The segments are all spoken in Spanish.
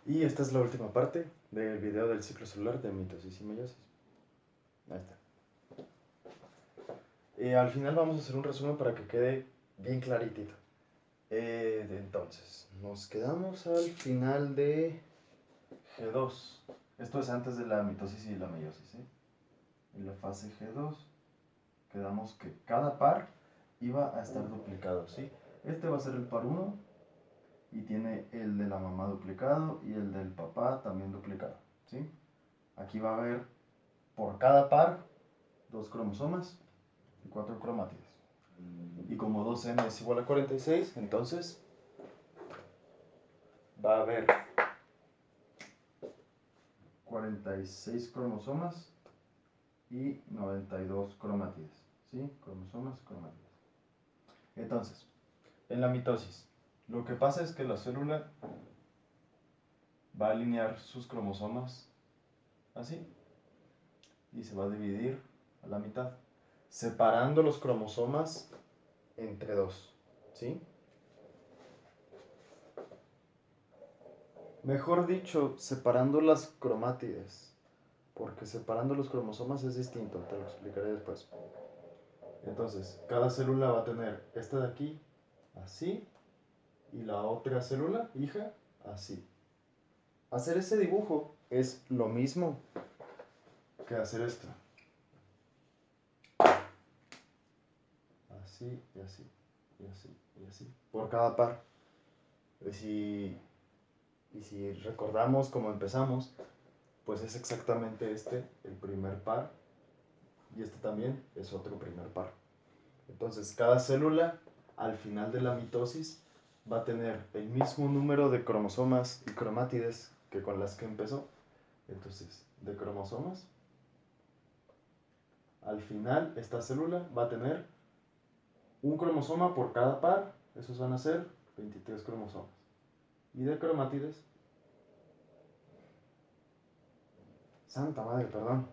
Y esta es la última parte del video del ciclo celular de mitosis y meiosis. Ahí está. Al final vamos a hacer un resumen para que quede bien claritito. Entonces, nos quedamos al final de G2. Esto es antes de la mitosis y la meiosis. En la fase G2 quedamos que cada par iba a estar duplicado, ¿sí? Este va a ser el par 1 y tiene el de la mamá duplicado y el del papá también duplicado, ¿sí? Aquí va a haber por cada par 2 cromosomas y 4 cromátides. Y como 2n es igual a 46, entonces va a haber 46 cromosomas y 92 cromátides, ¿sí? Cromosomas, cromátides. Entonces, en la mitosis, lo que pasa es que la célula va a alinear sus cromosomas así y se va a dividir a la mitad, separando los cromosomas entre dos, ¿sí? Mejor dicho, separando las cromátides, porque separando los cromosomas es distinto, te lo explicaré después. Entonces, cada célula va a tener esta de aquí, así, y la otra célula, hija, así. Hacer ese dibujo es lo mismo que hacer esto. Así, y así, y así, y así, por cada par. Y si recordamos cómo empezamos, pues es exactamente este el primer par, y este también es otro primer par. Entonces, cada célula, al final de la mitosis, va a tener el mismo número de cromosomas y cromátides que con las que empezó. Entonces, de cromosomas, al final esta célula va a tener un cromosoma por cada par, esos van a ser 23 cromosomas. Y de cromátides, santa madre, perdón,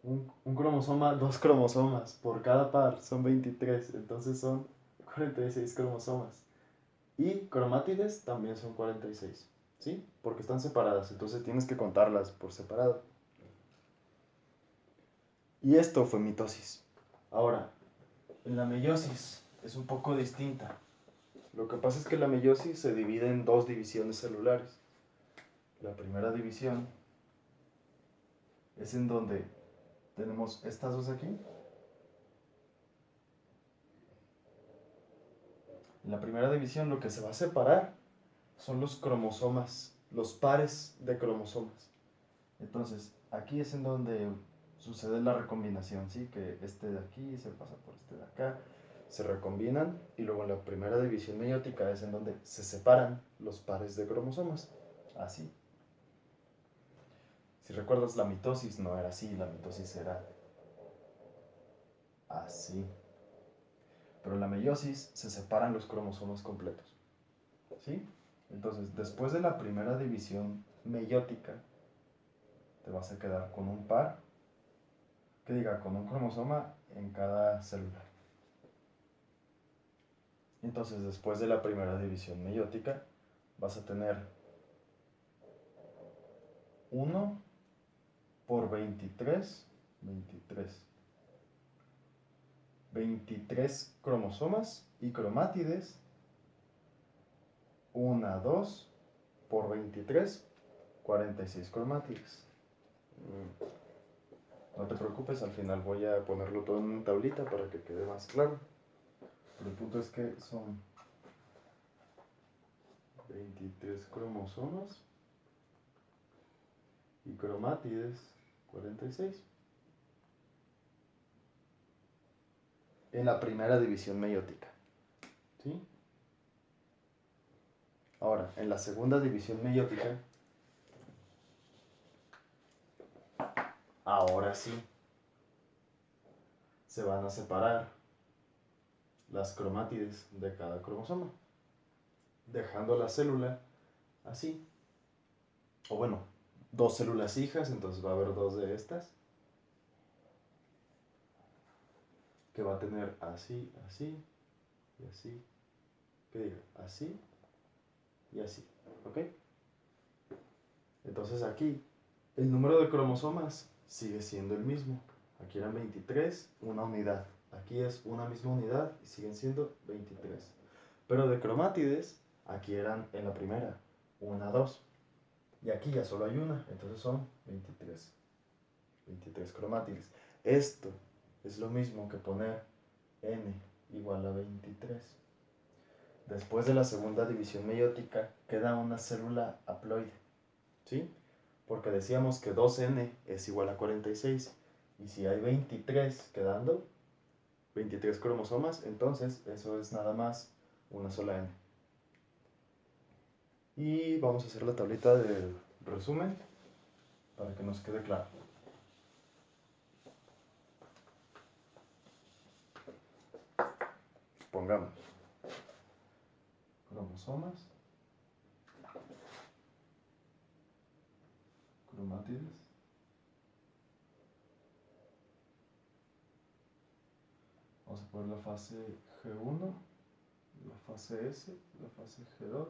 un cromosoma, dos cromosomas por cada par, son 23, entonces son 46 cromosomas. Y cromátides también son 46, ¿sí? Porque están separadas, entonces tienes que contarlas por separado. Y esto fue mitosis. Ahora, en la meiosis es un poco distinta. Lo que pasa es que la meiosis se divide en dos divisiones celulares. La primera división es en donde tenemos estas dos aquí. En la primera división lo que se va a separar son los cromosomas, los pares de cromosomas. Entonces, aquí es en donde sucede la recombinación, ¿sí? Que este de aquí se pasa por este de acá, se recombinan, y luego en la primera división meiótica es en donde se separan los pares de cromosomas, así. Si recuerdas, la mitosis no era así, la mitosis era así. Pero en la meiosis se separan los cromosomas completos, ¿sí? Entonces, después de la primera división meiótica, te vas a quedar con un par, que diga, con un cromosoma en cada célula. Entonces, después de la primera división meiótica, vas a tener 1 por 23, 23 cromosomas y cromátides, 1, 2 por 23, 46 cromátides. No te preocupes, al final voy a ponerlo todo en una tablita para que quede más claro. Pero el punto es que son 23 cromosomas y cromátides 46. En la primera división meiótica, ¿sí? Ahora, en la segunda división meiótica, ahora sí, se van a separar las cromátides de cada cromosoma, dejando la célula así. O bueno, dos células hijas, entonces va a haber dos de estas, que va a tener así, así y así, que diga, así y así, ¿ok? Entonces aquí el número de cromosomas sigue siendo el mismo. Aquí eran 23, una unidad. Aquí es una misma unidad y siguen siendo 23. Pero de cromátides, aquí eran en la primera, 1, 2. Y aquí ya solo hay una, entonces son 23. 23 cromátides. Esto es lo mismo que poner n igual a 23. Después de la segunda división meiótica queda una célula haploide, ¿sí? Porque decíamos que 2n es igual a 46. Y si hay 23 quedando, 23 cromosomas, entonces eso es nada más una sola n. Y vamos a hacer la tablita de resumen para que nos quede claro. Pongamos cromosomas, cromátides, vamos a poner la fase G1, la fase S, la fase G2,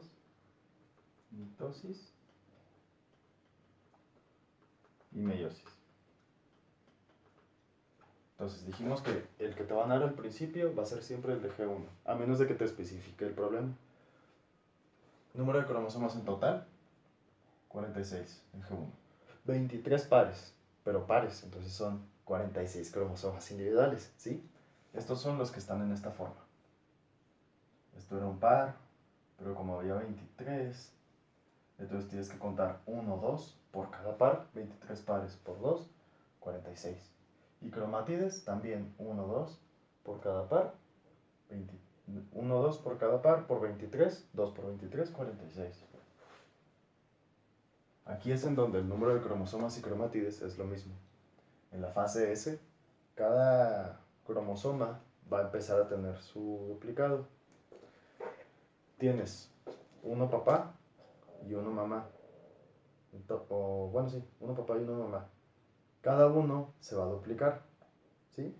mitosis y meiosis. Entonces dijimos que el que te van a dar al principio va a ser siempre el de G1, a menos de que te especifique el problema. Número de cromosomas en total, 46 en G1. 23 pares, pero pares, entonces son 46 cromosomas individuales, ¿sí? Estos son los que están en esta forma. Esto era un par, pero como había 23, entonces tienes que contar 1, 2 por cada par, 23 pares por 2, 46. Y cromátides también 1, 2 por cada par, 1, 2 por cada par por 23, 2 por 23, 46. Aquí es en donde el número de cromosomas y cromátides es lo mismo. En la fase S, cada cromosoma va a empezar a tener su duplicado. Tienes uno papá y uno mamá. O bueno, sí, uno papá y uno mamá. Cada uno se va a duplicar, ¿sí?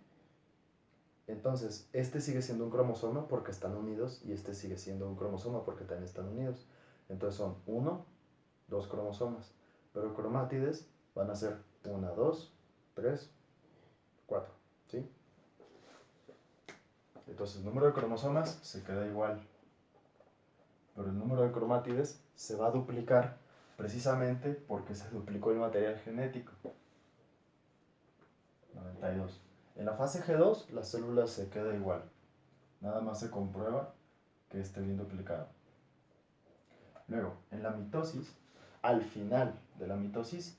Entonces, este sigue siendo un cromosoma porque están unidos y este sigue siendo un cromosoma porque también están unidos. Entonces son 1, 2 cromosomas. Pero cromátides van a ser 1, 2, 3, 4, ¿sí? Entonces el número de cromosomas se queda igual, pero el número de cromátides se va a duplicar precisamente porque se duplicó el material genético. 92. En la fase G2 la célula se queda igual, nada más se comprueba que esté bien duplicado. Luego, en la mitosis, al final de la mitosis,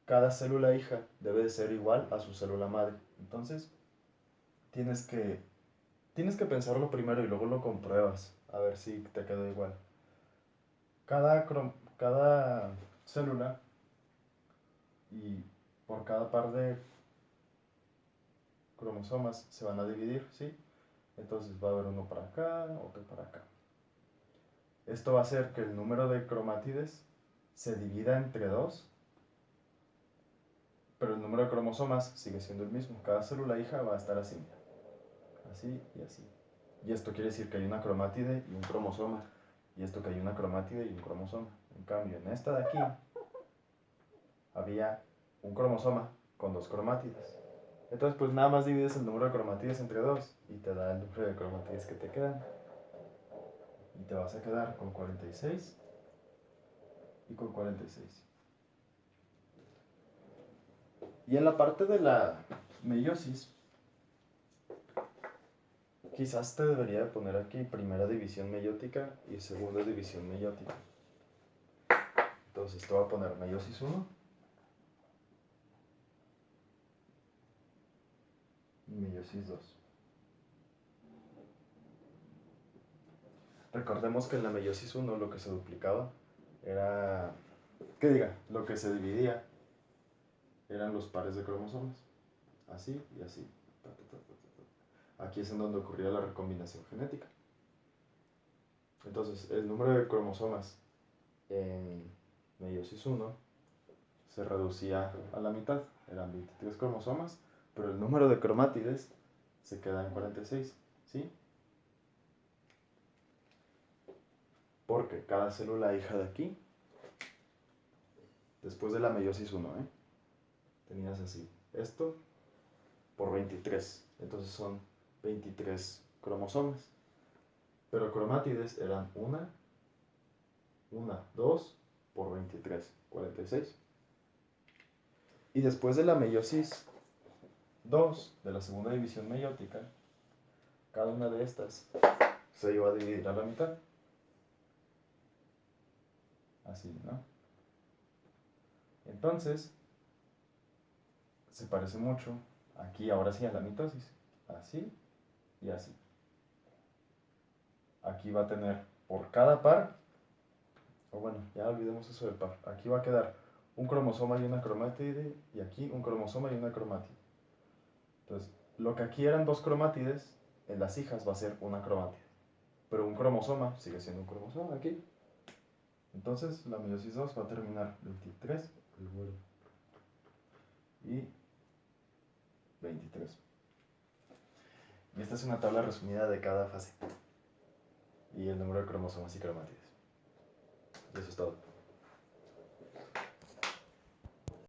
cada célula hija debe de ser igual a su célula madre. Entonces, tienes que pensarlo primero y luego lo compruebas, a ver si te quedó igual. Cada célula y por cada par de cromosomas se van a dividir, ¿sí? Entonces va a haber uno para acá, otro para acá. Esto va a hacer que el número de cromátides se divida entre 2, pero el número de cromosomas sigue siendo el mismo. Cada célula hija va a estar así, así y así. Y esto quiere decir que hay una cromátide y un cromosoma. Y esto que hay una cromátide y un cromosoma. En cambio, en esta de aquí había un cromosoma con 2 cromátides. Entonces, pues nada más divides el número de cromátides entre 2 y te da el número de cromátides que te quedan. Y te vas a quedar con 46 y con 46. Y en la parte de la meiosis, quizás te debería de poner aquí primera división meiótica y segunda división meiótica. Entonces te voy a poner meiosis 1 y meiosis 2. Recordemos que en la meiosis 1 lo que se duplicaba era, lo que se dividía eran los pares de cromosomas. Así y así. Aquí es en donde ocurría la recombinación genética. Entonces, el número de cromosomas en meiosis 1 se reducía a la mitad. Eran 23 cromosomas, pero el número de cromátides se queda en 46, ¿sí? Porque cada célula hija de aquí, después de la meiosis 1, tenías así, esto por 23, entonces son 23 cromosomas. Pero cromátides eran 1, 2 por 23, 46. Y después de la meiosis 2, de la segunda división meiótica, cada una de estas se iba a dividir a la mitad. Así, ¿no? Entonces, se parece mucho aquí, ahora sí, a la mitosis. Así y así. Aquí va a tener por cada par, o bueno, ya olvidemos eso del par. Aquí va a quedar un cromosoma y una cromátide, y aquí un cromosoma y una cromátide. Entonces, lo que aquí eran 2 cromátides, en las hijas va a ser una cromátide. Pero un cromosoma sigue siendo un cromosoma aquí. Entonces, la meiosis 2 va a terminar 23 y 23. Y esta es una tabla resumida de cada fase. Y el número de cromosomas y cromátides. Y eso es todo.